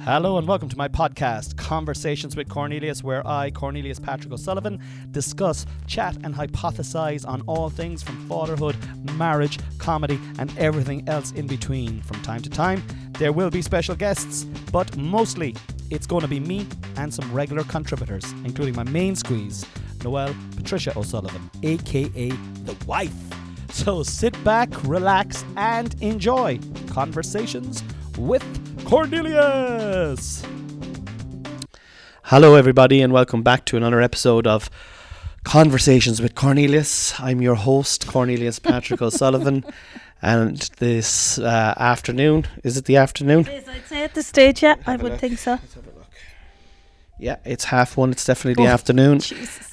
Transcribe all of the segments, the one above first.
Hello and welcome to my podcast, Conversations with Cornelius, where I, Cornelius Patrick O'Sullivan, discuss, chat and hypothesize on all things from fatherhood, marriage, comedy and everything else in between. From time to time, there will be special guests, but mostly it's going to be me and some regular contributors, including my main squeeze, Noelle Patricia O'Sullivan, aka the wife. So sit back, relax and enjoy Conversations with Cornelius. Hello everybody and welcome back to another episode of Conversations with Cornelius. I'm your host, Cornelius Patrick O'Sullivan, and this afternoon, is it the afternoon? It is, I'd say at this stage, yeah, I would think so. Let's have a look. Yeah, it's 1:30, it's definitely the afternoon. Jesus.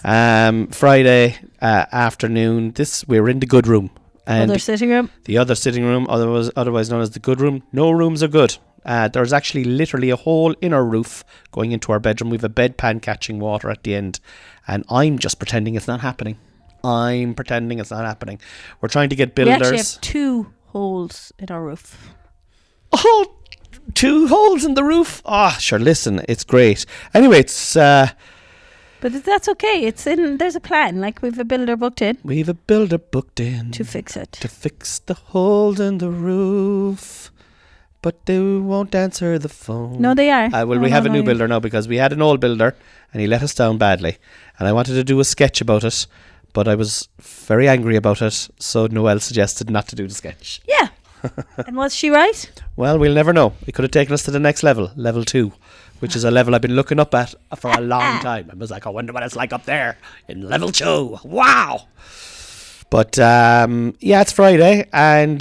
Friday afternoon, we're in the good room. And Other sitting room? The other sitting room, otherwise known as the good room. No rooms are good. There's actually literally a hole in our roof going into our bedroom. We have a bedpan catching water at the end. And I'm just pretending it's not happening. We're trying to get builders. We actually have 2 holes in our roof. Oh, 2 holes in the roof? Ah, sure, listen, it's great. Anyway, it's... But that's okay. There's a plan. Like, we've a builder booked in. To fix it. To fix the holes in the roof. But they won't answer the phone. No, they are. We have a new builder now because we had an old builder and he let us down badly. And I wanted to do a sketch about it, but I was very angry about it. So Noelle suggested not to do the sketch. Yeah. And was she right? Well, we'll never know. It could have taken us to the next level, level 2, which is a level I've been looking up at for a long time. I was like, I wonder what it's like up there in level 2. Wow. But yeah, it's Friday, and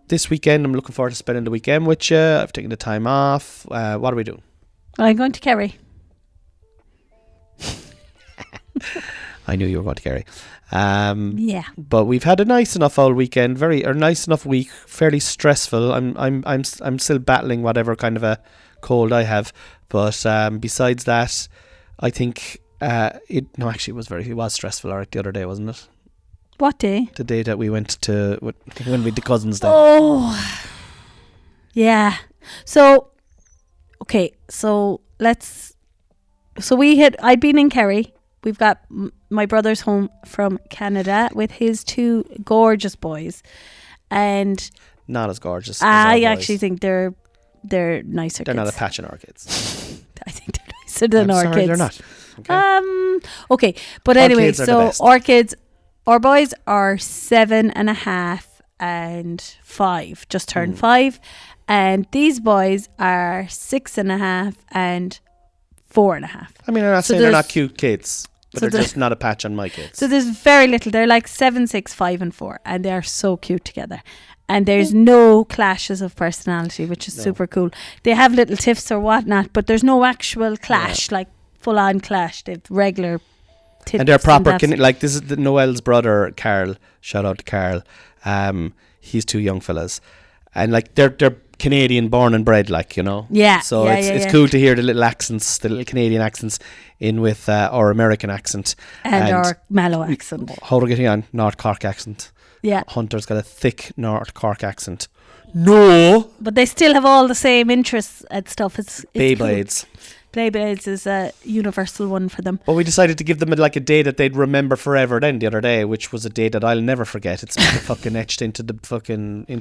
this weekend I'm looking forward to spending the weekend with you. I've taken the time off. What are we doing? I'm going to Kerry. I knew you were going to Kerry. Yeah. But we've had a nice enough all weekend, nice enough week, fairly stressful. I'm still battling whatever kind of a cold I have, but besides that, I think it was stressful. All right, the other day, wasn't it? What day? The day that we went to when we the cousins day. Oh, yeah. So, okay. So I'd been in Kerry. We've got my brother's home from Canada with his 2 gorgeous boys, and not as gorgeous. I actually think they're nicer. They're kids. not a patch in orchids. I think they're nicer than our kids. They're not. Okay. Okay, but anyway, so our kids, our boys are 7.5 and 5, just turned 5, and these boys are 6.5 and 4.5. I mean, I'm not saying they're not cute kids, but they're just not a patch on my kids. So there's very little. They're like 7, 6, 5 and 4, and they are so cute together. And there's no clashes of personality, which is super cool. They have little tiffs or whatnot, but there's no actual clash, like full on clash. They've regular tiffs. And they're proper, like this is Noelle's brother, Carl. Shout out to Carl. He's 2 young fellas. And like they're Canadian born and bred, like, you know. Yeah. So it's cool to hear the little accents, the little Canadian accents in with our American accent. And our Mallow accent. How are we getting on? North Cork accent. Yeah. Hunter's got a thick North Cork accent. No. But they still have all the same interests and stuff. It's Beyblades. Cool. Beyblades is a universal one for them. But we decided to give them a day that they'd remember forever then the other day, which was a day that I'll never forget. It's fucking etched into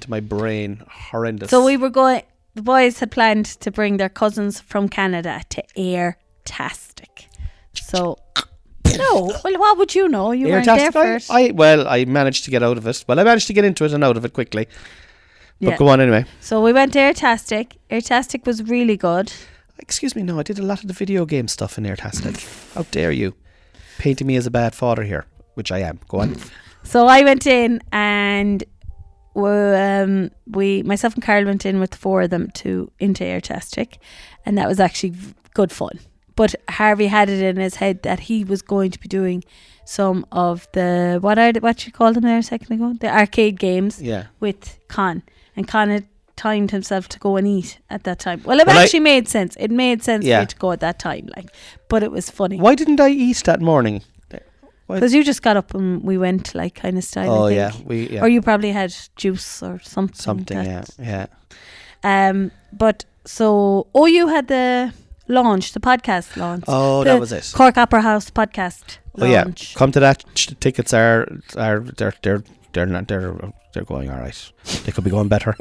my brain. Horrendous. So the boys had planned to bring their cousins from Canada to Airtastic. So... No, well, what would you know? You weren't there for it. I managed to get out of it. Well, I managed to get into it and out of it quickly. But go on anyway. So we went to Airtastic. Airtastic was really good. Excuse me, no, I did a lot of the video game stuff in Airtastic. How dare you? Painting me as a bad father here, which I am. Go on. So I went in and myself and Carl went in with the 4 of them into Airtastic, and that was actually good fun. But Harvey had it in his head that he was going to be doing some of the what you called them there a second ago, the arcade games with Con, and Con had timed himself to go and eat at that time. Well, actually made sense. It made sense for you to go at that time, but it was funny. Why didn't I eat that morning? Because you just got up and we went kind of style. Oh, I think. Or you probably had juice or something. Something, yeah. But So, you had the launch, the podcast launch. Oh, that was it. Cork Opera House podcast launch. Yeah, come to that. Tickets are they're going all right. They could be going better.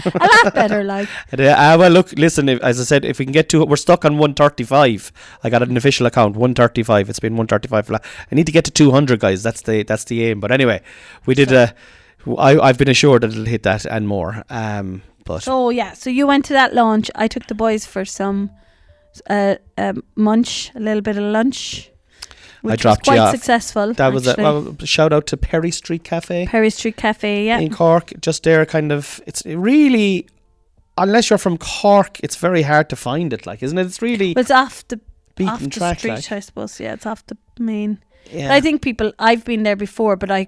A lot better, like. Well, look, listen. As I said, if we can get to it, we're stuck on 135. I got an official account, 135. It's been 135. I need to get to 200, guys. That's the aim. But anyway, we did. I've been assured that it'll hit that and more. But so you went to that launch. I took the boys for some munch, a little bit of lunch. Which I dropped was you quite off. successful. That was shout out to Perry Street Cafe. Perry Street Cafe, yeah. In Cork, just there, kind of. It's really, unless you're from Cork, it's very hard to find it. Like, isn't it? It's really. Well, it's off the beaten track, street, like. I suppose. Yeah, it's off the main. Yeah. But I think I've been there before, but I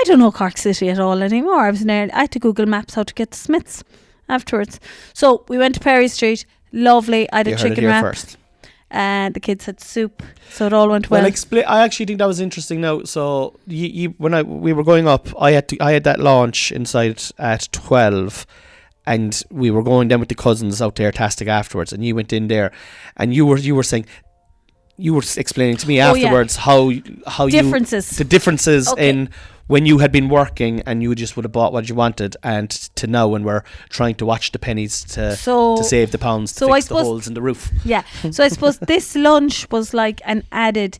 don't know Cork City at all anymore. I was there. I had to Google Maps how to get to Smith's afterwards. So we went to Perry Street. Lovely. I had a chicken wrap. First. And the kids had soup, so it all went well. I actually think that was interesting. Now, so when we were going up, I had that launch inside at 12, and we were going down with the cousins out there tastic afterwards, and you went in there, and you were saying. You were explaining to me afterwards how differences. The differences Okay. in when you had been working and you just would have bought what you wanted, and to now when we're trying to watch the pennies to save the pounds to fix the holes in the roof. Yeah. So I suppose this lunch was like an added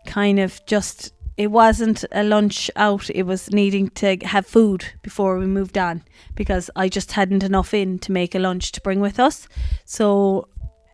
kind of just. It wasn't a lunch out. It was needing to have food before we moved on, because I just hadn't enough in to make a lunch to bring with us. So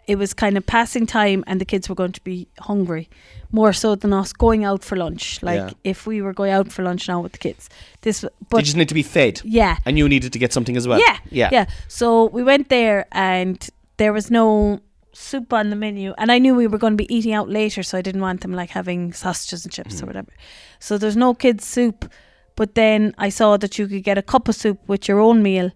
it was kind of passing time, and the kids were going to be hungry more so than us going out for lunch. Like if we were going out for lunch now with the kids, they just need to be fed. Yeah, and you needed to get something as well. Yeah. So we went there, and there was no soup on the menu, and I knew we were going to be eating out later, so I didn't want them like having sausages and chips or whatever. So there's no kids soup, but then I saw that you could get a cup of soup with your own meal,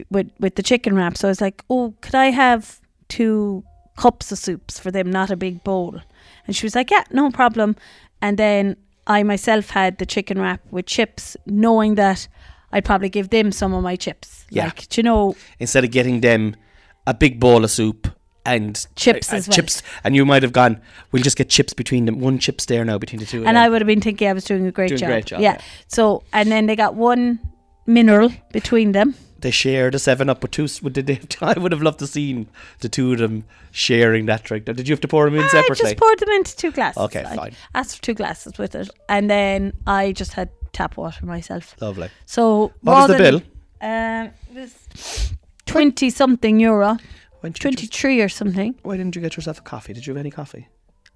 with the chicken wrap. So I was like, oh, could I have 2 cups of soups for them, not a big bowl? And she was like, yeah, no problem. And then I myself had the chicken wrap with chips, knowing that I'd probably give them some of my chips. Yeah. Like, do you know, instead of getting them a big bowl of soup and chips as well. Chips, and you might have gone, we'll just get chips between them. 1 chip's there now between the two of them. And I would have been thinking I was doing a great job. Yeah. So, and then they got 1 mineral between them. They shared a 7-Up with 2. I would have loved to seen the 2 of them sharing that drink. Did you have to pour them in separately? I just poured them into 2 glasses. Okay, fine. Asked for 2 glasses with it, and then I just had tap water myself. Lovely. So what was the bill? It was 20 something euro, 23 or something. Why didn't you get yourself a coffee? Did you have any coffee?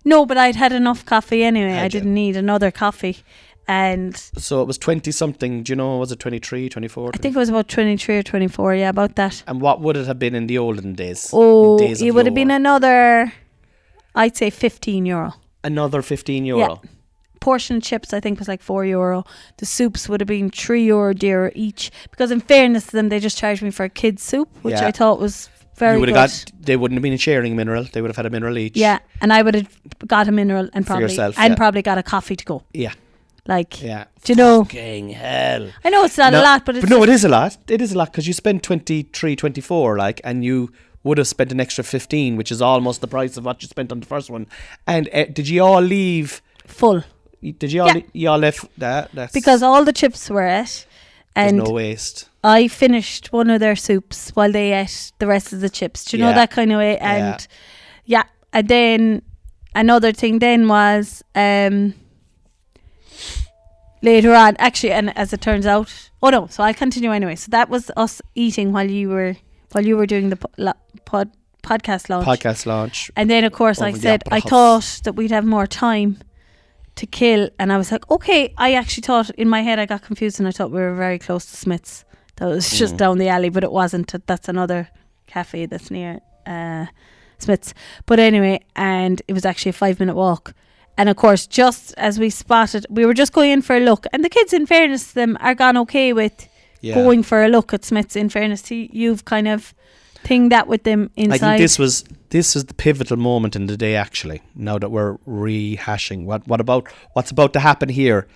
No, but I'd had enough coffee anyway. I didn't need another coffee. And so it was 20 something. Do you know, was it 23, 24? I think it was about 23 or 24, yeah, about that. And what would it have been in the olden days? Oh, it would have been another, I'd say 15 euro. Another 15 euro? Yeah. Portion of chips, I think, was like 4 euro. The soups would have been 3 euro dearer each, because in fairness to them, they just charged me for a kid's soup, which I thought was very good. They wouldn't have been sharing a mineral. They would have had a mineral each. Yeah, and I would have got a mineral and for yourself, probably got a coffee to go. Yeah. Like, do you know? Fucking hell. I know it's not a lot, but it's... But no, it is a lot. It is a lot, because you spend 23, 24, like, and you would have spent an extra 15, which is almost the price of what you spent on the first one. And did you all leave... full? Did you all... You all left... That's because all the chips were ate. And there's no waste. I finished one of their soups while they ate the rest of the chips. Do you know that kind of way? And and then another thing then was... later on, actually, and as it turns out, so I'll continue anyway. So that was us eating while you were doing the podcast launch. Podcast launch. And then, of course, I said I thought that we'd have more time to kill, and I was like, okay. I actually thought in my head I got confused, and I thought we were very close to Smith's. That was just down the alley, but it wasn't. That's another cafe that's near Smith's. But anyway, and it was actually a 5-minute walk. And of course, just as we spotted, we were just going in for a look. And the kids, in fairness to them, are gone okay with going for a look at Smith's. In fairness to you, you've kind of thinged that with them inside. I think this was the pivotal moment in the day, actually, now that we're rehashing. What's about to happen here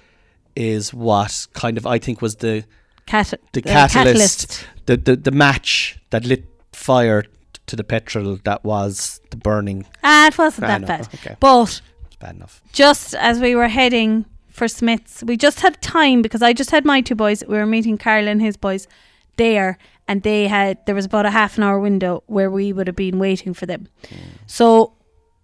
is what kind of, I think, was the the catalyst, the match that lit fire to the petrol that was the burning. It wasn't that bad. Okay. But it's bad enough. Just as we were heading for Smith's, we just had time because I just had my two boys. We were meeting Carl and his boys there, and there was about a half an hour window where we would have been waiting for them. So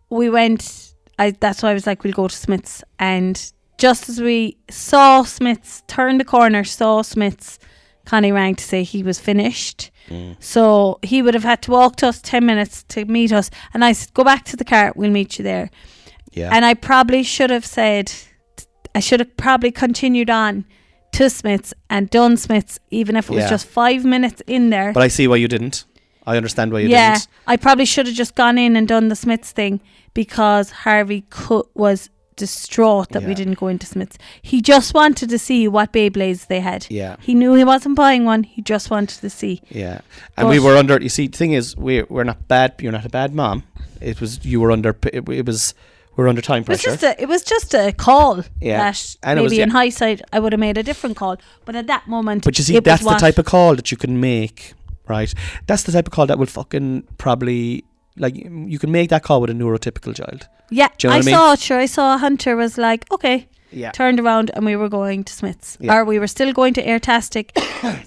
we went. That's why I was like, we'll go to Smith's. And just as we saw Smith's, turned the corner, saw Smith's, Connie rang to say he was finished. So he would have had to walk to us 10 minutes to meet us. And I said, go back to the car, we'll meet you there. Yeah. And I probably should have said, I should have probably continued on to Smith's and done Smith's, even if it was just 5 minutes in there. But I see why you didn't. I understand why you didn't. Yeah, I probably should have just gone in and done the Smith's thing because Harvey was distraught that we didn't go into Smith's. He just wanted to see what Beyblades they had. Yeah. He knew he wasn't buying one. He just wanted to see. Yeah. And we were under, you see, the thing is, we're not bad. You're not a bad mom. We're under time pressure. It was just a call. Yeah. That And maybe in hindsight, I would have made a different call. But at that moment, but you see, that's the type of call that you can make, right? That's the type of call that will fucking probably, like, you can make that call with a neurotypical child. Yeah, Do you know what I mean? saw it. Sure, I saw Hunter was like, okay. Yeah. Turned around and we were going to Smith's. Yeah. Or we were still going to Airtastic.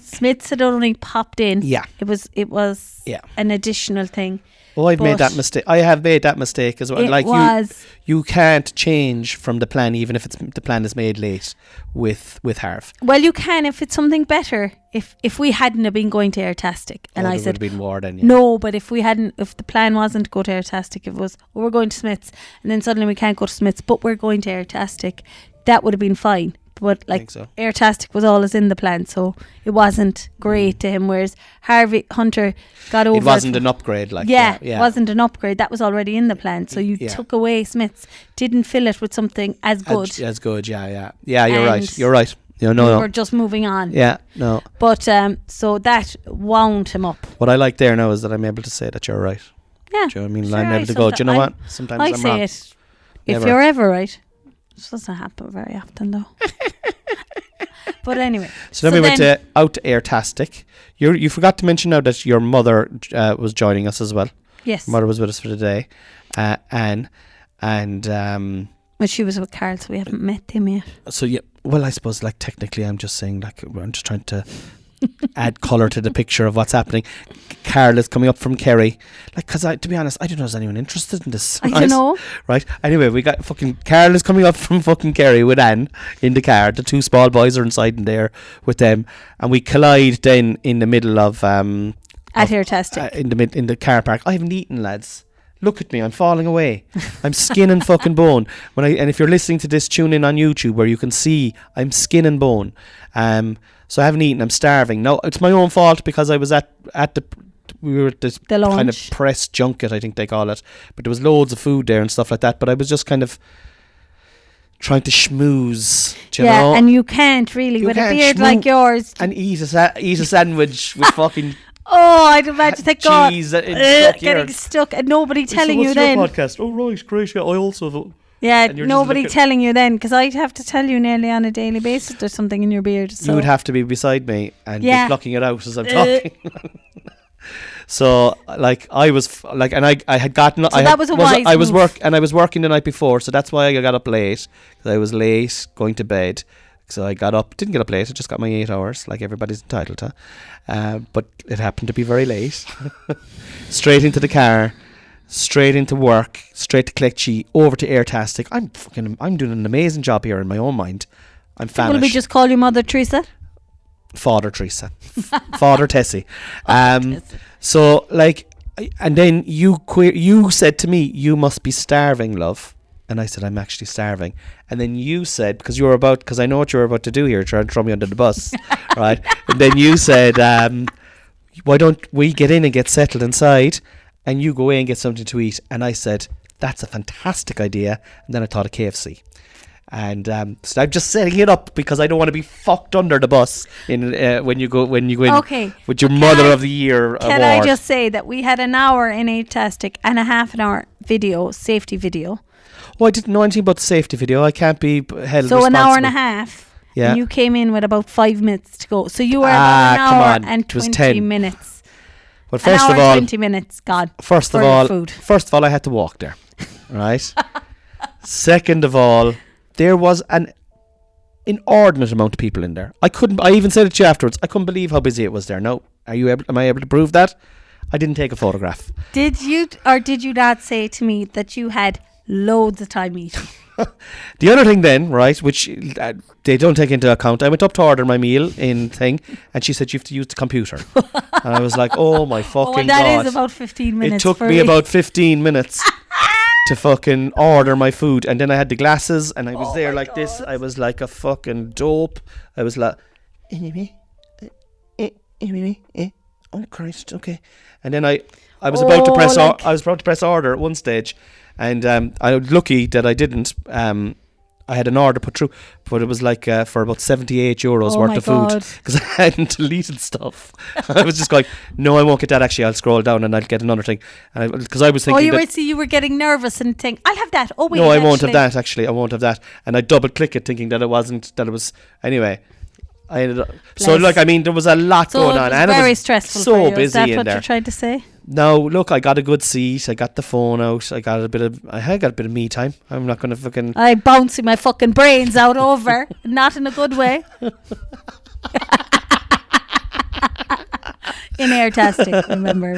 Smith's had only popped in. Yeah. It was an additional thing. Oh, I've made that mistake. I have made that mistake as well. You can't change from the plan, even if the plan is made late with Harv. Well, you can if it's something better. If we hadn't have been going to Airtastic, and I said would have been more then. Yeah. No, but if the plan wasn't to go to Airtastic, if it was we're going to Smith's, and then suddenly we can't go to Smith's, but we're going to Airtastic, that would have been fine. But like Airtastic was always in the plan, so it wasn't great to him. Whereas Hunter got over. It wasn't an upgrade, like it wasn't an upgrade. That was already in the plan. So you took away Smith's, didn't fill it with something as good. As good, yeah. You're right. You're right. We're just moving on. Yeah, no. But so that wound him up. What I like there now is that I'm able to say that you're right. Yeah. Do you know what I mean? Sure, I'm able to go. Do you know what? Sometimes I'm say wrong. it. Never. If you're ever right. This doesn't happen very often though. But anyway. So then we went out to Airtastic. You forgot to mention now that your mother was joining us as well. Yes. Mother was with us for the day. Anne. And well, she was with Carl, so we haven't met him yet. So yeah, well, I suppose like technically I'm just saying, like, I'm just trying to add colour to the picture of what's happening. Carl is coming up from Kerry, like, because to be honest, I don't know if anyone interested in this. I don't know. Right. Anyway, we got fucking Carl is coming up from fucking Kerry with Anne in the car. The two small boys are inside in there with them, and we collide then in the middle of at Airtastic in the car park. I haven't eaten, lads. Look at me, I'm falling away. I'm skin and fucking bone. And if you're listening to this, tune in on YouTube where you can see I'm skin and bone. So I haven't eaten. I'm starving. No, it's my own fault because I was at the kind of press junket, I think they call it. But there was loads of food there and stuff like that. But I was just kind of trying to schmooze. Do you know? And you can't really with a beard like yours and eat a sandwich with fucking. Oh, I'd imagine that cheese getting stuck and nobody telling you then. Podcast? Oh right, great. Yeah, I also. Yeah, nobody telling you then, because I'd have to tell you nearly on a daily basis there's something in your beard. So. You would have to be beside me and be plucking it out as I'm talking. So, like, I was like, and I had gotten. So that was a wise move. I was working the night before, so that's why I got up late. Because I was late going to bed. So I didn't get up late. I just got my 8 hours, like everybody's entitled to. But it happened to be very late. Straight into the car. Straight into work, straight to Clechy, over to Airtastic. I'm doing an amazing job here in my own mind. I'm famished. Will we just call you Mother Teresa? Father Teresa. Father Tessie. So, like, and then you said to me, you must be starving, love. And I said, I'm actually starving. And then you said, because I know what you're about to do here, trying to throw me under the bus, right? And then you said, why don't we get in and get settled inside? And you go away and get something to eat. And I said, that's a fantastic idea. And then I thought of KFC. And so I'm just setting it up because I don't want to be fucked under the bus when you go in with your Mother of the Year award. Can I just say that we had an hour in Airtastic and a half an hour safety video. Oh, I didn't know anything about the safety video. I can't be held responsible. So an hour and a half. Yeah. And you came in with about 5 minutes to go. So you were Ah, about come an hour on. and It was 20 10. minutes. But An first hour of and all, 20 minutes gone. first for of all, food. I had to walk there, right? Second of all, there was an inordinate amount of people in there. I even said it to you afterwards. I couldn't believe how busy it was there. No, am I able to prove that? I didn't take a photograph. Did you not say to me that you had loads of time eating? The other thing then, right, which they don't take into account, I went up to order my meal in thing, and she said you have to use the computer. And I was like, oh my fucking that God. is about 15 minutes. It took me about 15 minutes to fucking order my food. And then I had the glasses, and I was there like this. I was like a fucking dope. I was like, oh Christ, okay. And then I was about to press I was about to press order at one stage, and I was lucky that I didn't. I had an order put through, but it was like for about 78 euros worth of food, because I hadn't deleted stuff. I was just going, no, I won't get that. Actually, I'll scroll down and I'll get another thing. And because I was thinking, you were getting nervous and think, I'll have that. Oh wait, no, I won't have that. Actually, I won't have that. And I double click it, thinking that it was anyway. I ended up. So like, I mean, there was a lot going on, and very it was stressful. So for you. busy Is that in what there. you're trying to say? No, look, I got a good seat. I got the phone out. I got a bit of me time. I'm not gonna fucking. I'm bouncing my fucking brains out over, not in a good way. In air testing, remember.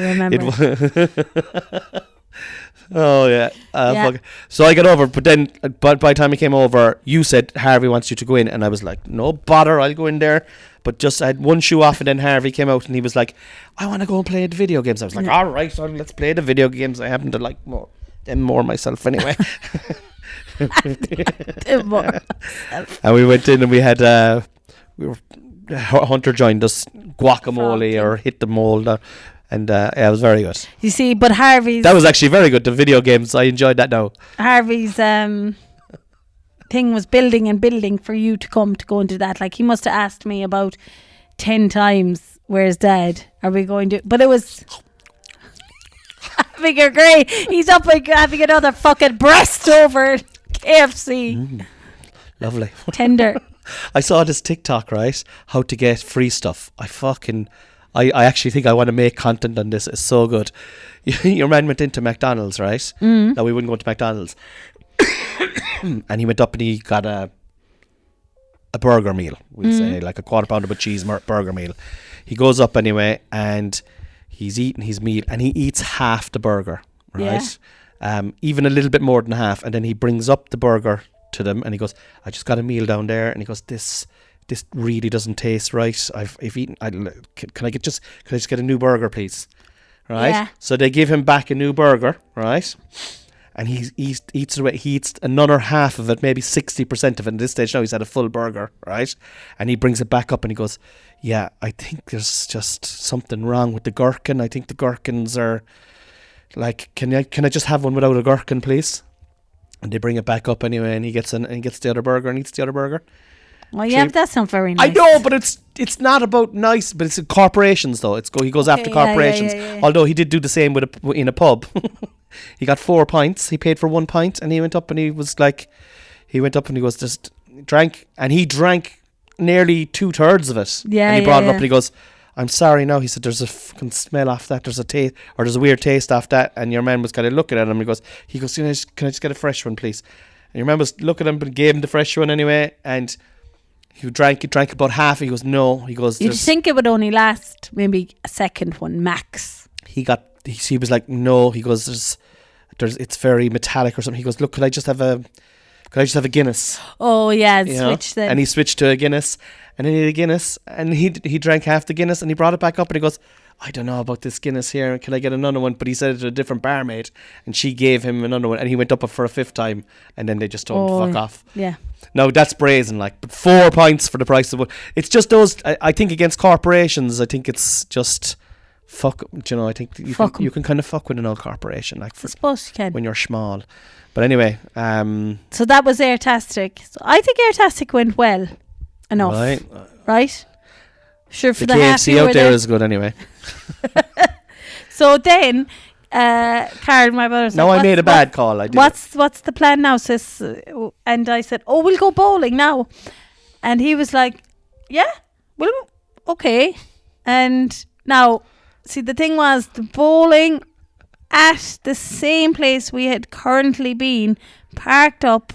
Oh yeah. Yeah. Fuck. So I got over, but then by the time I came over, you said Harvey wants you to go in, and I was like, no bother, I'll go in there. But just I had one shoe off, and then Harvey came out, and he was like, I want to go and play the video games. I was like, all right, so let's play the video games. I happen to like them more myself anyway. And we went in, and we had Hunter joined us, guacamole or hit the mold. And it was very good. You see, but Harvey's... That was actually very good, the video games. I enjoyed that now. Harvey's thing was building for you to go and do that. Like, he must have asked me about 10 times, where's Dad? Are we going to... But it was... having a great... He's up like having another fucking breast over KFC. Lovely. Tender. I saw this TikTok, right? How to get free stuff. I actually think I want to make content on this. It's so good. Your man went into McDonald's, right? No, we wouldn't go to McDonald's. And he went up and he got a burger meal. We'd say like a quarter pounder with cheese burger meal. He goes up anyway, and he's eating his meal, and he eats half the burger, right? Yeah. Even a little bit more than half. And then he brings up the burger to them, and he goes, I just got a meal down there. And he goes, this really doesn't taste right. I've eaten. Can I just get a new burger, please? Right. Yeah. So they give him back a new burger, right? And he eats it away. He eats another half of it, maybe 60% of it. At this stage now, he's had a full burger, right? And he brings it back up, and he goes, "Yeah, I think there's just something wrong with the gherkin. I think the gherkins are like, can I just have one without a gherkin, please?" And they bring it back up anyway, and he gets the other burger and eats the other burger. Well, yeah, but that's not very nice. I know, but it's not about nice, but it's corporations though. He goes after corporations. Yeah. Although he did do the same in a pub. He got 4 pints. He paid for 1 pint, and he went up and he goes, just drank, and he drank nearly 2/3 of it. Yeah, and he brought it up, and he goes, I'm sorry now. He said, there's a fucking smell off that. There's a taste, or there's a weird taste off that. And your man was kind of looking at him. He goes, can I just get a fresh one, please? And your man was looking at him, but gave him the fresh one anyway. And he drank about half. He goes, no. He goes, you'd think it would only last maybe a second one max. He was like, no. He goes, it's very metallic or something. He goes, look, could I just have a Guinness? Oh yeah, switch then. And he switched to a Guinness, and then he had a Guinness, and he drank half the Guinness, and he brought it back up, and he goes, I don't know about this Guinness here. Can I get another one? But he said it to a different barmaid, and she gave him another one, and he went up for a 5th time, and then they just told him to fuck off. Yeah. No, that's brazen, like. But 4 pints for the price of one. It's just those. I think against corporations, I think it's just fuck. I think you can kind of fuck with an old corporation, like. I suppose you can when you're small. But anyway, so that was Airtastic. So I think Airtastic went well enough. Right? Sure, for the half KFC out there is good anyway. So then, Carol, my brother said, I made a bad call. I did. What's the plan now, sis? And I said, we'll go bowling now. And he was like, yeah, well, okay. And now, see, the thing was, the bowling at the same place we had currently been parked up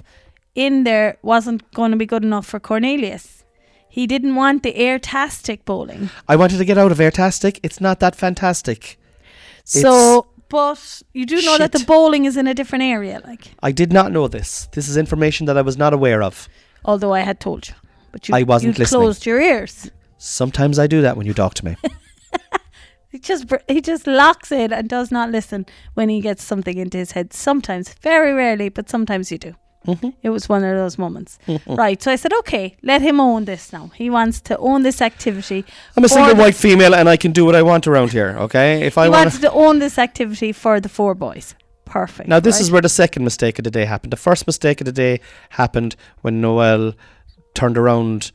in there wasn't going to be good enough for Cornelius. He didn't want the air-tastic bowling. I wanted to get out of air-tastic. It's not that fantastic. So, but you do know that the shit. bowling is in a different area, like. I did not know this. This is information that I was not aware of. Although I had told you. But I wasn't listening. Closed your ears. Sometimes I do that when you talk to me. He just locks in and does not listen when he gets something into his head. Sometimes, very rarely, but sometimes you do. Mm-hmm. It was one of those moments. Right, so I said, okay, let him own this now. He wants to own this activity. I'm a single white female and I can do what I want around here, okay? If I wanted to own this activity for the 4 boys. Perfect. Now, this is where the second mistake of the day happened. The first mistake of the day happened when Noel turned around,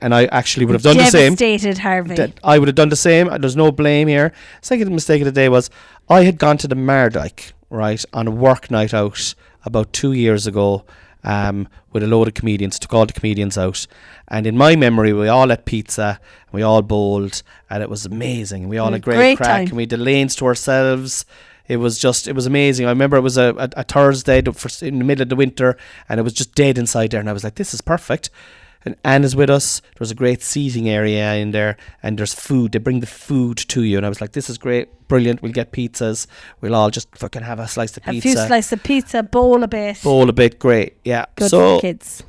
and I actually would have done the same. Devastated Harvey. I would have done the same. There's no blame here. Second mistake of the day was I had gone to the Mardyke, right, on a work night out about 2 years ago with a load of comedians, took all the comedians out. And in my memory, we all had pizza, and we all bowled, and it was amazing. We all had great crack, time. and we had the lanes to ourselves. It was amazing. I remember it was a Thursday in the middle of the winter, and it was just dead inside there. And I was like, this is perfect. And Anne is with us. There's a great seating area in there, and there's food. They bring the food to you. And I was like, this is great, brilliant. We'll get pizzas. We'll all just fucking have a slice of pizza. A few slices of pizza, bowl a bit. Great. Yeah. Good for the kids.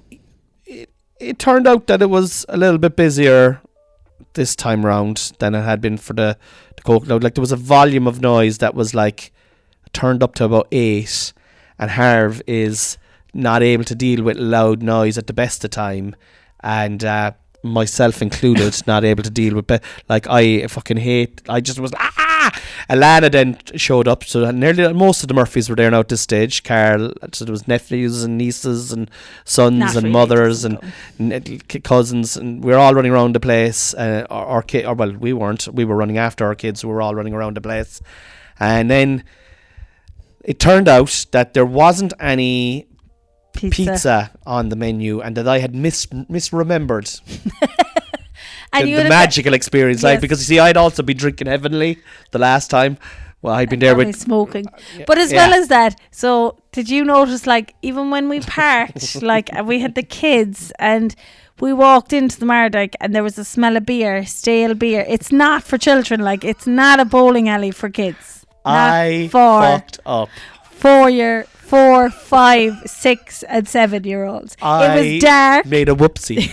It turned out that it was a little bit busier this time round than it had been for the Coke. Like, there was a volume of noise that was like turned up to about 8, and Harv is not able to deal with loud noise at the best of time, and myself included, not able to deal with like, I fucking hate, I just was Alana then showed up, so nearly most of the Murphys were there now at this stage. Carl, so there was nephews and nieces and sons Not and really mothers and cousins, and we were all running around the place. Our kid, or well, we weren't. We were running after our kids, who were all running around the place. And then it turned out that there wasn't any pizza on the menu, and that I had misremembered. And the magical experience, yes. Like, because you see, I'd also been drinking heavily the last time. Well, I'd been there with smoking, but as well as that. So, did you notice, like, even when we parked, like, we had the kids, and we walked into the Mardyke, and there was a smell of beer, stale beer. It's not for children, like, it's not a bowling alley for kids. I fucked up. 4, 5, 6, and 7-year-olds. It was dark. Made a whoopsie.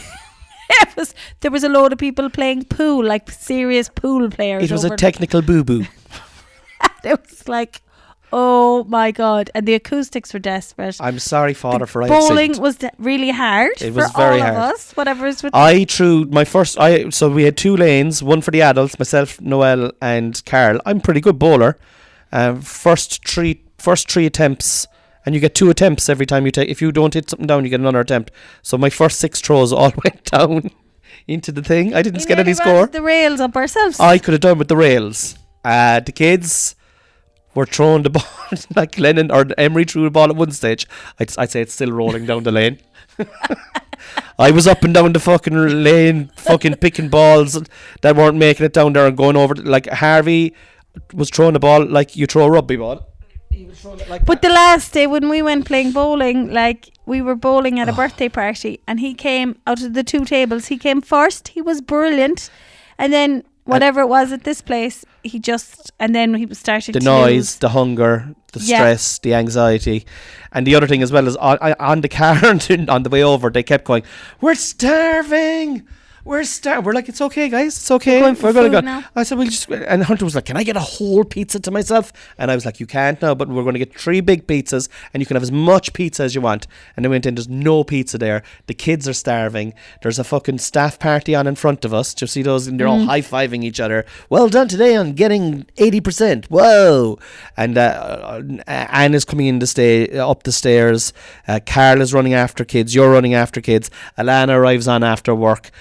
There was a load of people playing pool, like serious pool players. It was a technical boo-boo. It was like, oh my God. And the acoustics were desperate. I'm sorry, Father, for bowling was really hard. It was very hard. All of us, whatever is with I threw my first, so we had 2 lanes, one for the adults, myself, Noel, and Carl. I'm a pretty good bowler. First three attempts, and you get 2 attempts every time you take. If you don't hit something down, you get another attempt. So my first 6 throws all went down into the thing. I didn't get any score. The rails up ourselves. I could have done with the rails. The kids were throwing the ball like Lennon or Emery threw the ball at one stage. I'd say it's still rolling down the lane. I was up and down the fucking lane, fucking picking balls that weren't making it down there and going over. Like, Harvey was throwing the ball like you throw a rugby ball. He was throwing it like but the last day when we went playing bowling, like, we were bowling at a birthday party, and he came out of the 2 tables. He came first. He was brilliant, and then whatever it was at this place, and then he was starting to noise, lose. the hunger, the stress, the anxiety, and the other thing as well is on the car on the way over, they kept going, "We're starving. We're like, it's okay, guys, it's okay. We're going to go now." I said, and Hunter was like, "Can I get a whole pizza to myself?" And I was like, "You can't now, but we're going to get 3 big pizzas, and you can have as much pizza as you want." And they went in, there's no pizza there. The kids are starving. There's a fucking staff party on in front of us. Do you see those? And they're all high-fiving each other. "Well done today on getting 80%. Whoa." And Anne is coming in up the stairs. Carl is running after kids. You're running after kids. Alana arrives on after work.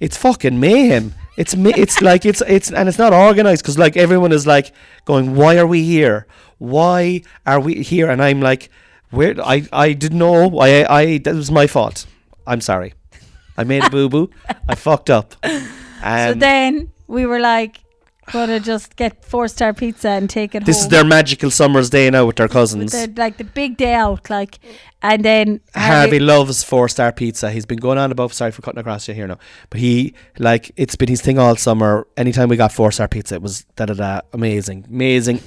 It's fucking mayhem. It's like it's and it's not organized, because like everyone is like going, "Why are we here? Why are we here?" And I'm like, "Where? I didn't know. That was my fault. I'm sorry." I made a boo-boo. I fucked up. So then we were like, gonna just get 4-star pizza and take it home. This is their magical summer's day now with their cousins. Like the big day out, like, and then Harvey loves 4-star pizza. He's been going on about, sorry for cutting across you here now, but he, like, it's been his thing all summer. Anytime we got 4-star pizza, it was amazing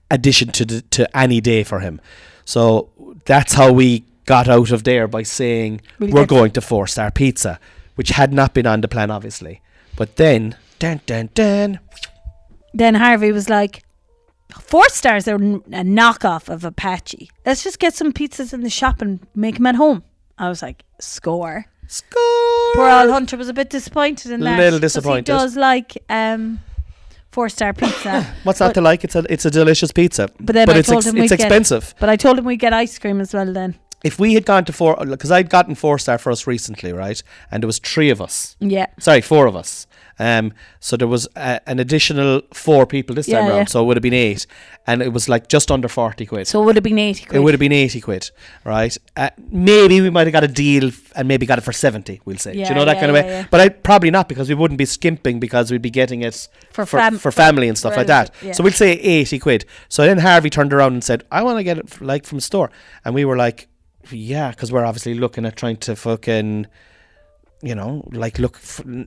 addition to any day for him. So that's how we got out of there, by saying we're going to 4-star pizza, which had not been on the plan, obviously. But then, then Harvey was like, 4 stars are a knockoff of Apache. Let's just get some pizzas in the shop and make them at home. I was like, score. Poor old Hunter was a bit disappointed in that. A little disappointed. He does like 4-star pizza. What's not to like? It's a delicious pizza. But then it's expensive. But I told him we'd get ice cream as well then. If we had gone to 4, because I'd gotten 4-star for us recently, right? And there was 3 of us. Yeah. Sorry, 4 of us. So there was an additional 4 people this time around, so it would have been 8, and it was like just under 40 quid. So it would have been 80 quid. It would have been 80 quid, right? Maybe we might have got a deal and maybe got it for 70, we'll say. Yeah, do you know that kind of way? Yeah. But probably not, because we wouldn't be skimping, because we'd be getting it for family and stuff like that. Yeah. So we'll say 80 quid. So then Harvey turned around and said, I want to get it like from store. And we were like, yeah, because we're obviously looking at trying to fucking, you know, like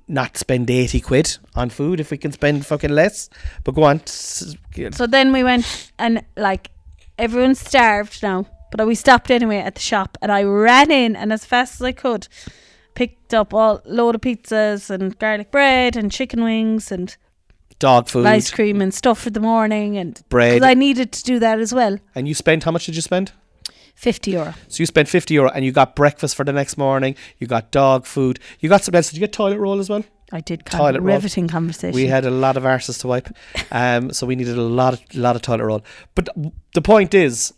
not spend 80 quid on food if we can spend fucking less. But go on. So then we went, and like everyone's starved now, but we stopped anyway at the shop, and I ran in, and as fast as I could picked up a load of pizzas and garlic bread and chicken wings and dog food, ice cream and stuff for the morning, and bread, because I needed to do that as well. And you spent, how much did you spend? €50. So you spent €50 and you got breakfast for the next morning, you got dog food, you got something else. Did you get toilet roll as well? I did. Toilet roll. Riveting conversation. We had a lot of arses to wipe, so we needed a lot of toilet roll. But the point is,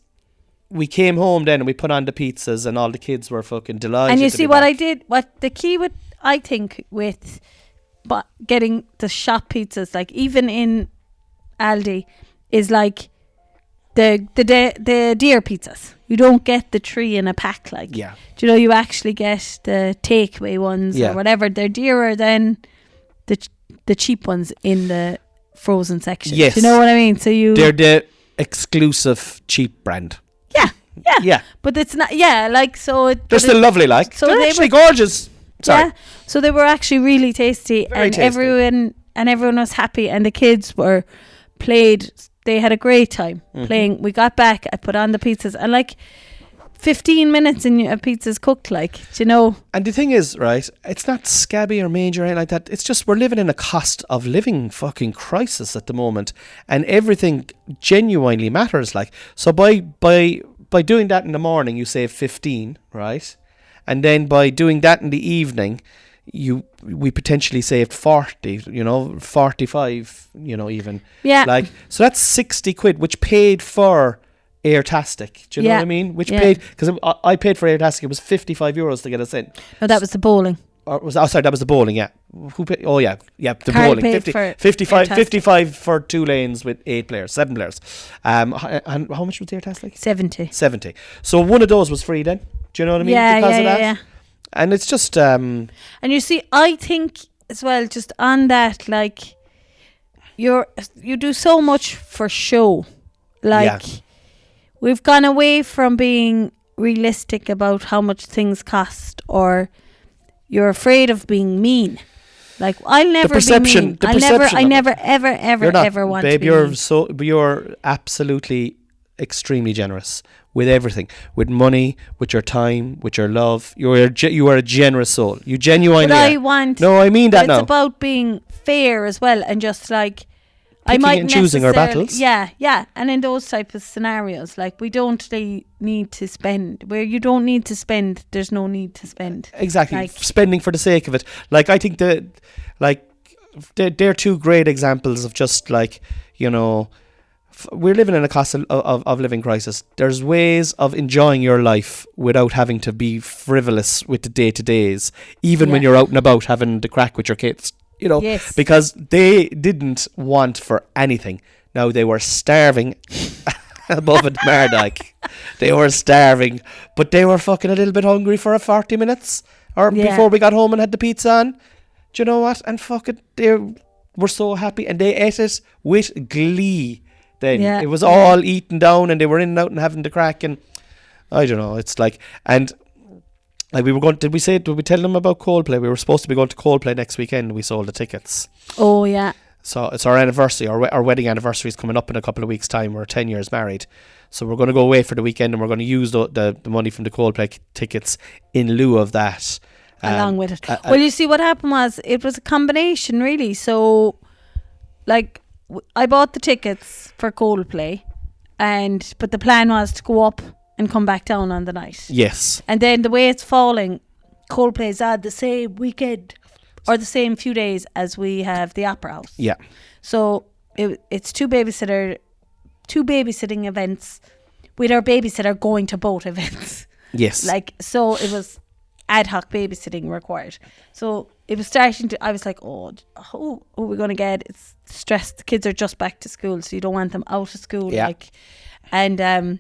we came home then and we put on the pizzas, and all the kids were fucking delighted. And you see what I did, what the key with, I think, with getting the shop pizzas, like even in Aldi, is like the deer pizzas. You don't get the 3 in a pack, like. Yeah. Do you know, you actually get the takeaway ones or whatever. They're dearer than the cheap ones in the frozen section. Yes. Do you know what I mean? So they're the exclusive cheap brand. Yeah. But it's not. Yeah, like so. They're still lovely, like. So they're actually gorgeous. Sorry. Yeah. So they were actually really tasty, Very tasty. Everyone was happy, and the kids played. They had a great time playing. We got back, I put on the pizzas, and like 15 minutes and a pizza's cooked, like, do you know? And the thing is, right, it's not scabby or major or anything like that. It's just we're living in a cost of living fucking crisis at the moment, and everything genuinely matters, like. So by doing that in the morning, you save 15, right? And then by doing that in the evening, we potentially saved 40, 45, even. Yeah. Like, so that's 60 quid, which paid for Airtastic. Do you know what I mean? Which paid, because I paid for Airtastic, it was €55 to get us in. No, that was the bowling. That was the bowling, yeah. Who paid? Oh, yeah, the Carl bowling. paid 50, for 55 for 2 lanes with 7 players. And how much was the Airtastic? 70. So one of those was free then. Do you know what I mean? Yeah. And it's just and you see, I think as well, just on that, like, you do so much for show, like we've gone away from being realistic about how much things cost, or you're afraid of being mean. Like, I'll never be mean. I never ever want to be mean. You're absolutely extremely generous with everything, with money, with your time, with your love. You are a generous soul. You genuinely. But I mean that it's now. It's about being fair as well, and just like picking and choosing our battles. Yeah. And in those type of scenarios, like, we don't need to spend. Where you don't need to spend, there's no need to spend. Exactly. Like, spending for the sake of it. Like, I think they're 2 great examples of just, like, we're living in a cost of living crisis. There's ways of enjoying your life without having to be frivolous with the day-to-days, even when you're out and about having the crack with your kids. Yes. Because they didn't want for anything. Now, they were starving above a Mardyke. They were starving, but they were fucking a little bit hungry for a 40 minutes or Yeah. before we got home and had the pizza on. Do you know what? And fuck it, they were so happy and they ate it with glee. Then Yeah. it was all eaten down and they were in and out and having the crack, and I don't know. It's like, and like we were going. Did we tell them about Coldplay? We were supposed to be going to Coldplay next weekend. We sold the tickets. Oh yeah. So it's our anniversary. Our wedding anniversary is coming up in a couple of weeks' time. We're 10 years married. So we're going to go away for the weekend and we're going to use the money from the Coldplay tickets in lieu of that. Along with it. Well, you see, what happened was it was a combination, really. So, like, I bought the tickets for Coldplay, but the plan was to go up and come back down on the night. Yes. And then the way it's falling, Coldplay's at the same weekend or the same few days as we have the Opera House. Yeah. So it's two babysitting events with our babysitter going to both events. Yes. Like, so it was ad hoc babysitting required. So it was starting to, I was like, who are we going to get? It's stress. The kids are just back to school, so you don't want them out of school. Yeah. Like, and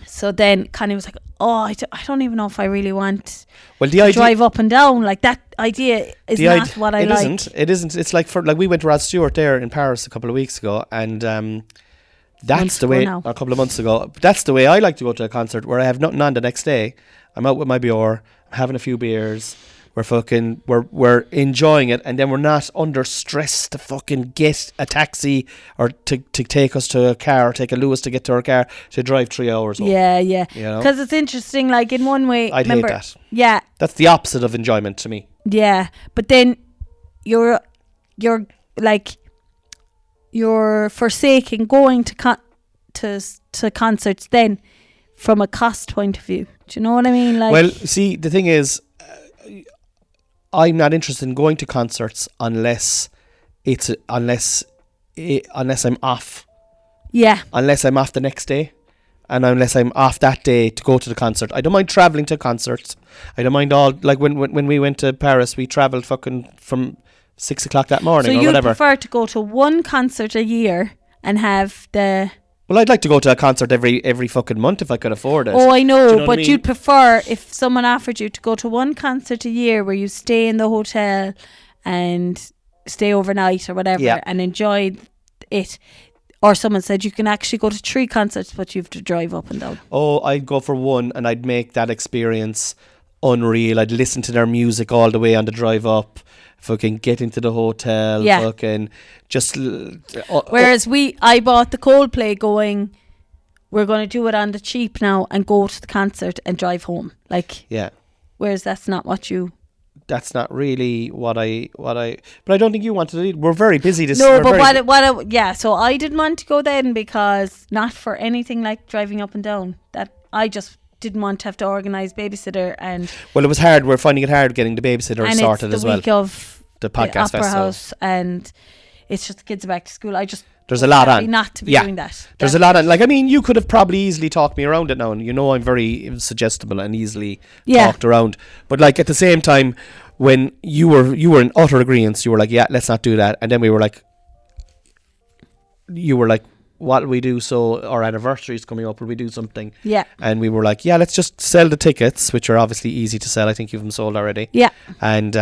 so then Connie was like, I don't even know if I really want to drive up and down. Like, that idea is not what I like. It isn't. It's like we went to Rod Stewart there in Paris a couple of weeks ago, and that's the way, or a couple of months ago. That's the way I like to go to a concert, where I have nothing on the next day. I'm out with my Bior, I'm having a few beers. We're enjoying it, and then we're not under stress to fucking get a taxi or to take us to a car, or take a Lewis to get to our car to drive 3 hours home. Yeah. You know? Because it's interesting, like, in one way, I'd hate that. Yeah. That's the opposite of enjoyment to me. Yeah. But then you're forsaking going to concerts then from a cost point of view. Do you know what I mean? Like, well, see, the thing is, I'm not interested in going to concerts unless I'm off. Yeah. Unless I'm off the next day, and unless I'm off that day to go to the concert. I don't mind travelling to concerts. I don't mind all, like when we went to Paris, we travelled fucking from 6 o'clock that morning or whatever. So you prefer to go to one concert a year and have the... Well, I'd like to go to a concert every fucking month if I could afford it. Oh, I know, but I mean? You'd prefer if someone offered you to go to one concert a year where you stay in the hotel and stay overnight or whatever, and enjoy it. Or someone said you can actually go to 3 concerts, but you have to drive up and down. Oh, I'd go for one, and I'd make that experience unreal. I'd listen to their music all the way on the drive up. Fucking get into the hotel. Yeah. Fucking just. Whereas I bought the Coldplay going, we're going to do it on the cheap now and go to the concert and drive home. Like. Yeah. Whereas that's not what you. That's not really what I. But I don't think you wanted to. We're very busy this. No, but yeah. So I didn't want to go then because not for anything like driving up and down. That I just didn't want to have to organise babysitter and. Well, it was hard. We're finding it hard getting the babysitter sorted as well. And it's the week of the podcast Opera festival. House, and it's just the kids are back to school. There's a lot on. Not to be doing that. There's a lot on. Like, I mean, you could have probably easily talked me around it now, and you know I'm very suggestible and easily talked around. But like at the same time, when you were in utter agreement, you were like, yeah, let's not do that, and then you were like, what will we do? So our anniversary is coming up. Will we do something? Yeah. And we were like, yeah, let's just sell the tickets, which are obviously easy to sell. I think you've them sold already. Yeah. And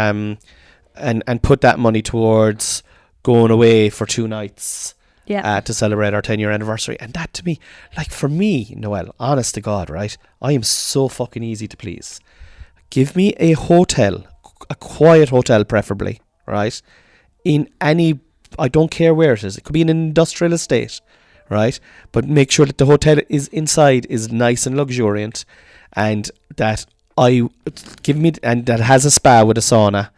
put that money towards going away for 2 nights. Yeah. To celebrate our 10-year anniversary. And that to me, like for me, Noelle, honest to God, right? I am so fucking easy to please. Give me a hotel, a quiet hotel preferably, right? In any, I don't care where it is. It could be in an industrial estate, right? But make sure that the hotel is nice and luxuriant, and that that has a spa with a sauna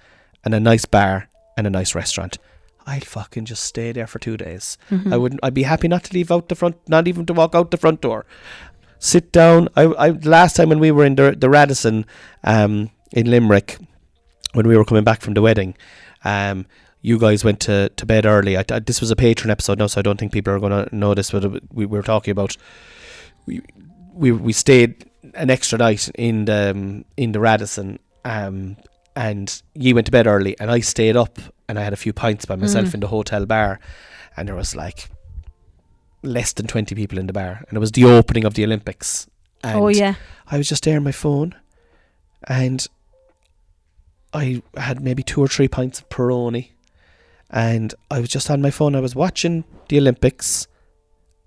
and a nice bar and a nice restaurant. I'd fucking just stay there for 2 days. Mm-hmm. I'd be happy not to leave out the front, not even to walk out the front door. Sit down. I last time when we were in the Radisson in Limerick, when we were coming back from the wedding, you guys went to bed early. This was a Patreon episode now, so I don't think people are going to know this, but we were talking about we stayed an extra night in the Radisson, and you went to bed early, and I stayed up, and I had a few pints by myself in the hotel bar, and there was like less than 20 people in the bar, and it was the opening of the Olympics. And oh yeah. I was just there on my phone, and I had maybe 2 or 3 pints of Peroni, and I was just on my phone. I was watching the Olympics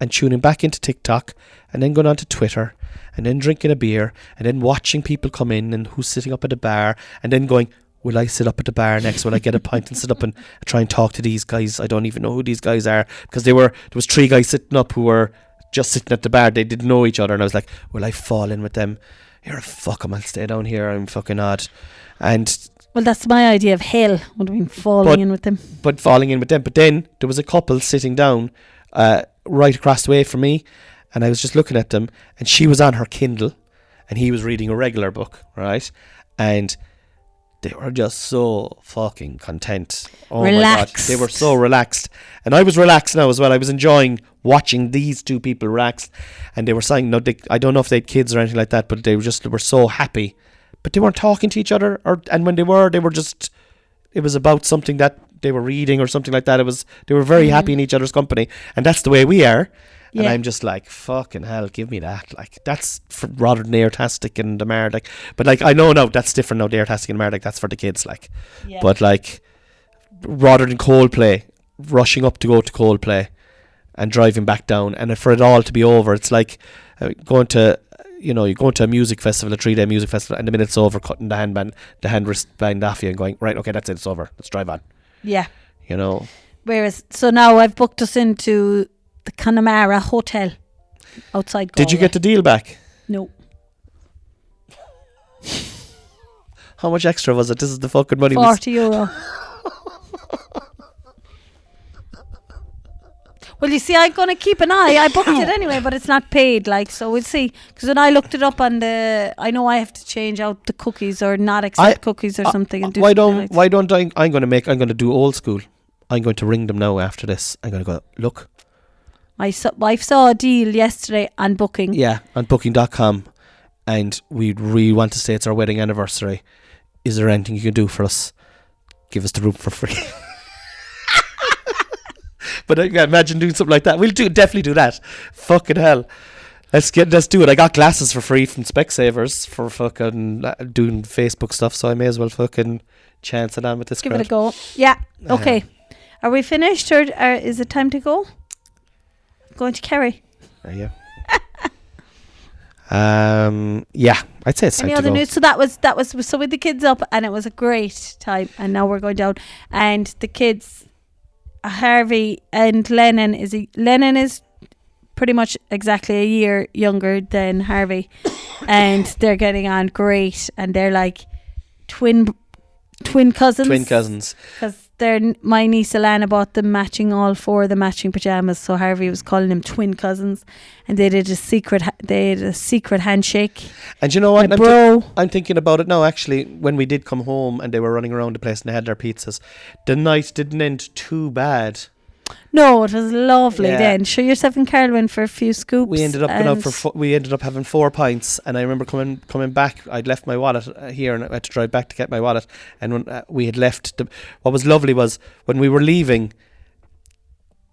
and tuning back into TikTok, and then going on to Twitter, and then drinking a beer, and then watching people come in and who's sitting up at the bar, and then going, will I sit up at the bar next? Will I get a pint and sit up and try and talk to these guys? I don't even know who these guys are, because there was 3 guys sitting up who were just sitting at the bar. They didn't know each other, and I was like, will I fall in with them? You're a fuck 'em, I'll stay down here, I'm fucking odd. And Well, that's my idea of hell, would have been falling in with them. But falling in with them. But then there was a couple sitting down right across the way from me, and I was just looking at them, and she was on her Kindle, and he was reading a regular book, right? And they were just so fucking content. Oh Relaxed. my God. They were so relaxed. And I was relaxed now as well. I was enjoying watching these 2 people relaxed. And they were saying, no, I don't know if they had kids or anything like that, but they were so happy. But they weren't talking to each other. And when they were just, it was about something that they were reading or something like that. They were very happy in each other's company. And that's the way we are. And I'm just like, fucking hell, give me that. Like, that's rather than Airtastic and the Mard. Like, but like, I know now that's different now, the Airtastic and Mard, like, that's for the kids. Like, but like, rather than Coldplay, rushing up to go to Coldplay and driving back down, and for it all to be over, it's like going to, you know, you're going to a music festival, a 3-day music festival, and the minute it's over, cutting the hand wristband off you and going, right, okay, that's it, it's over. Let's drive on. Yeah. You know. Whereas, so now I've booked us into the Connemara Hotel outside Galway. Did you get the deal back? No. How much extra was it? This is the fucking money. €40. Well, you see, I'm going to keep an eye. I booked it anyway, but it's not paid, like, so we'll see. Because when I looked it up on I know I have to change out the cookies or not accept cookies or something. And why don't I'm going to do old school. I'm going to ring them now after this. I'm going to go, look. I saw a deal yesterday on Booking. Yeah, on booking.com, and we really want to say it's our wedding anniversary. Is there anything you can do for us? Give us the room for free. But imagine doing something like that. We'll definitely do that. Fucking hell. Let's do it. I got glasses for free from Specsavers for fucking doing Facebook stuff, so I may as well fucking chance it on with this Give crowd. it a go. Yeah. Okay. Are we finished, or is it time to go? Going to Kerry. Yeah. Yeah, I'd say it's time Any to other go. news? So that was so with the kids up, and it was a great time. And now we're going down, and the kids, Harvey and Lennon is pretty much exactly a year younger than Harvey, and they're getting on great, and they're like twin cousins. Twin cousins. Because my niece Alana bought them all 4 of the matching pajamas, so Harvey was calling them twin cousins, and they did a secret handshake. And you know what? Bro, I'm thinking about it now. Actually, when we did come home and they were running around the place and they had their pizzas, the night didn't end too bad. no, it was lovely. Yeah. Then sure, yourself and Carol went for a few scoops. We ended up going out we ended up having 4 pints, and I remember coming back. I'd left my wallet here, and I had to drive back to get my wallet. And when we had left, what was lovely was when we were leaving,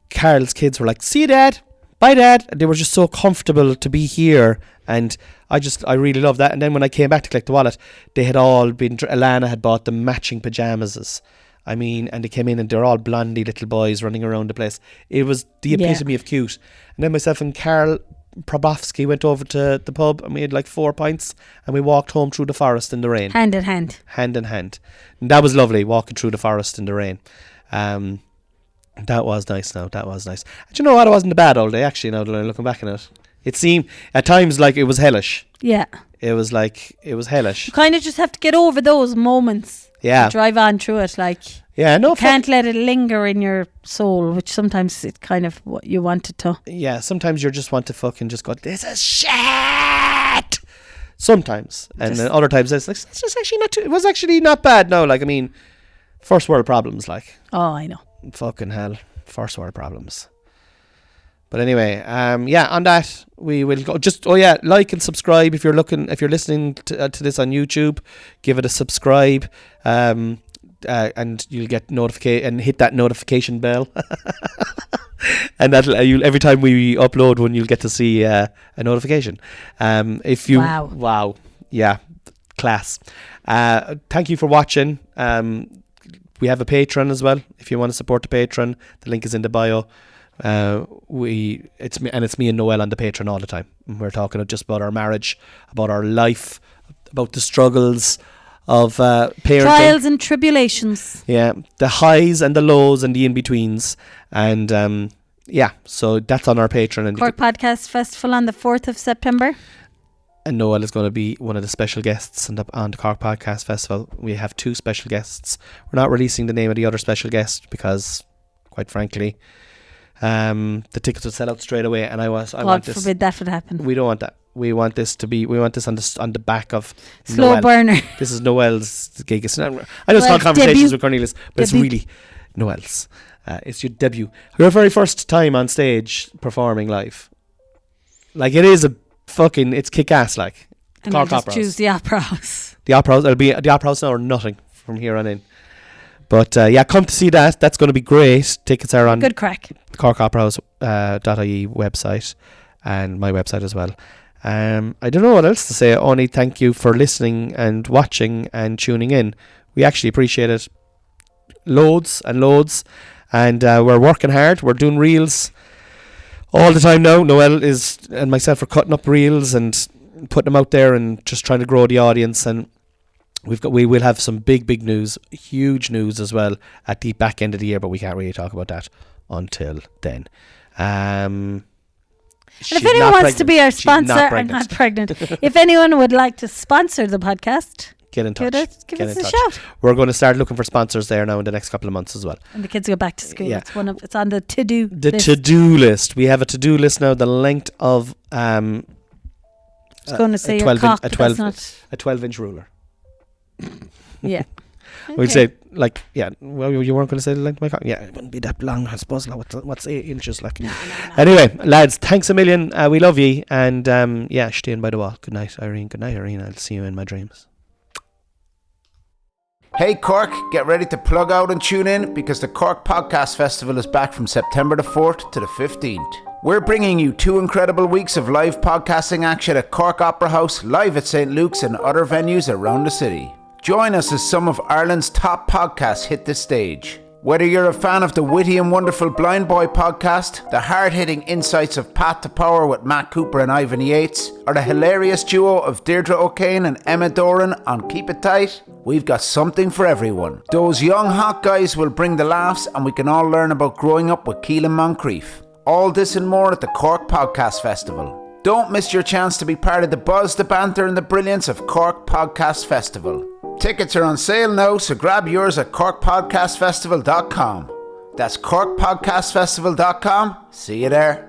Carol's kids were like, "See you, Dad. Bye, Dad." And they were just so comfortable to be here, and I really love that. And then when I came back to collect the wallet, they had all been. Alana had bought them matching pajamas. I mean, and they came in and they're all blondie little boys running around the place. It was the epitome of cute. And then myself and Carl Probofsky went over to the pub, and we had like 4 pints, and we walked home through the forest in the rain. Hand in hand. Hand in hand. And that was lovely, walking through the forest in the rain. That was nice now. That was nice. And you know what? It wasn't a bad old day, actually, now that I'm looking back on it. It seemed at times like it was hellish. Yeah. It was hellish. You kind of just have to get over those moments. Yeah. Drive on through it, like. Yeah, no. You can't let it linger in your soul, which sometimes it's kind of what you want it to. Yeah, sometimes you just want to fucking just go, this is shit. Sometimes. And then other times it's like, it's just actually it was actually not bad. No, like, I mean, first world problems, like. Oh, I know. Fucking hell. First world problems. But anyway, yeah, on that we will go. Just like and subscribe if you're listening to this on YouTube. Give it a subscribe, and you'll get notification and hit that notification bell. And that every time we upload one, you'll get to see a notification. Wow, yeah, class. Thank you for watching. We have a Patreon as well. If you want to support the Patreon, the link is in the bio. It's me and Noel on the Patreon all the time. We're talking just about our marriage, about our life, about the struggles of parenting, trials and tribulations. Yeah, the highs and the lows and the in-betweens. And so that's on our Patreon. And Cork Podcast Festival on the 4th of September. And Noel is going to be one of the special guests on the Cork Podcast Festival. We have 2 special guests. We're not releasing the name of the other special guest because, quite frankly, the tickets would sell out straight away. And God forbid that would happen. We don't want that. We want this on the back of slow Noel. burner. This is Noel's gig. I know it's called Conversations with Cornelius, but it's really Noel's. It's your debut. Your very first time on stage performing live. Like, it is it's kick-ass, like. And I'll just choose the Opera House. The Opera House. It'll be the Opera House now or nothing from here on in. But come to see that. That's going to be great. Tickets are on good crack. corkoperahouse.ie website and my website as well. I don't know what else to say. Only thank you for listening and watching and tuning in. We actually appreciate it loads and loads. And we're working hard. We're doing reels all the time now. Noel and myself are cutting up reels and putting them out there and just trying to grow the audience. And we will have some big news, huge news as well at the back end of the year, but we can't really talk about that until then. If anyone wants to be our sponsor, I'm not pregnant. If anyone would like to sponsor the podcast, get in touch. Give us a shout. We're going to start looking for sponsors there now in the next couple of months as well. And the kids go back to school. Yeah. It's on the to-do list. The to-do list. We have a to-do list now. The length of I was going to say a 12-inch ruler. Yeah. We'd say, like, well, you weren't going to say the length of my cock. Yeah, it wouldn't be that long, I suppose. What's 8 inches like? No. Anyway, lads, thanks a million. We love you. And Shtay by the wall. Good night, Irene. Good night, Irene. I'll see you in my dreams. Hey Cork, get ready to plug out and tune in because the Cork Podcast Festival is back from September the 4th to the 15th. We're bringing you 2 incredible weeks of live podcasting action at Cork Opera House, live at St. Luke's and other venues around the city. Join us as some of Ireland's top podcasts hit the stage. Whether you're a fan of the witty and wonderful Blind Boy podcast, the hard-hitting insights of Path to Power with Matt Cooper and Ivan Yates, or the hilarious duo of Deirdre O'Kane and Emma Doran on Keep It Tight, we've got something for everyone. Those young hot guys will bring the laughs and we can all learn about growing up with Keelan Moncrief. All this and more at the Cork Podcast Festival. Don't miss your chance to be part of the buzz, the banter and the brilliance of Cork Podcast Festival. Tickets are on sale now, so grab yours at corkpodcastfestival.com. That's corkpodcastfestival.com. See you there.